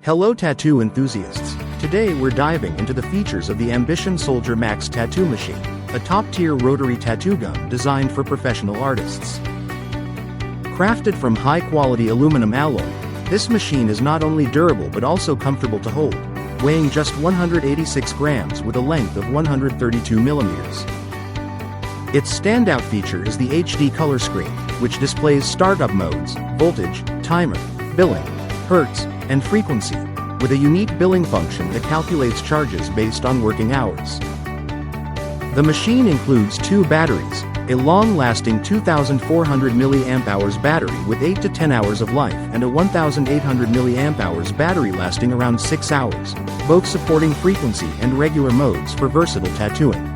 Hello tattoo enthusiasts. Today we're diving into the features of the Ambition Soldier Max tattoo machine, a top-tier rotary tattoo gun designed for professional artists. Crafted from high-quality aluminum alloy, this machine is not only durable but also comfortable to hold, weighing just 186 grams with a length of 132 millimeters. Its standout feature is the HD color screen, which displays startup modes, voltage, timer, billing, hertz, and frequency, with a unique billing function that calculates charges based on working hours. The machine includes two batteries, a long-lasting 2,400 mAh battery with 8 to 10 hours of life and a 1,800 mAh battery lasting around 6 hours, both supporting frequency and regular modes for versatile tattooing.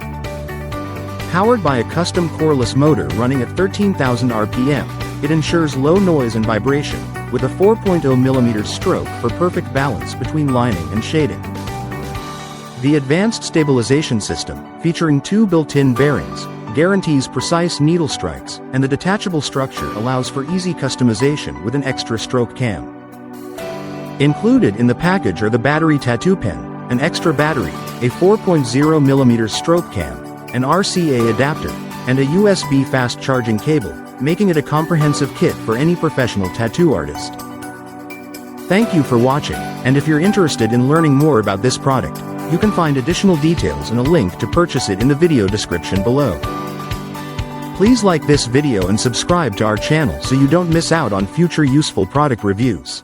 Powered by a custom coreless motor running at 13,000 RPM, it ensures low noise and vibration, with a 4.0 mm stroke for perfect balance between lining and shading. The advanced stabilization system, featuring two built-in bearings, guarantees precise needle strikes, and the detachable structure allows for easy customization with an extra stroke cam. Included in the package are the battery tattoo pen, an extra battery, a 4.0 mm stroke cam, an RCA adapter, and a USB fast charging cable, making it a comprehensive kit for any professional tattoo artist. Thank you for watching, and if you're interested in learning more about this product, you can find additional details and a link to purchase it in the video description below. Please like this video and subscribe to our channel so you don't miss out on future useful product reviews.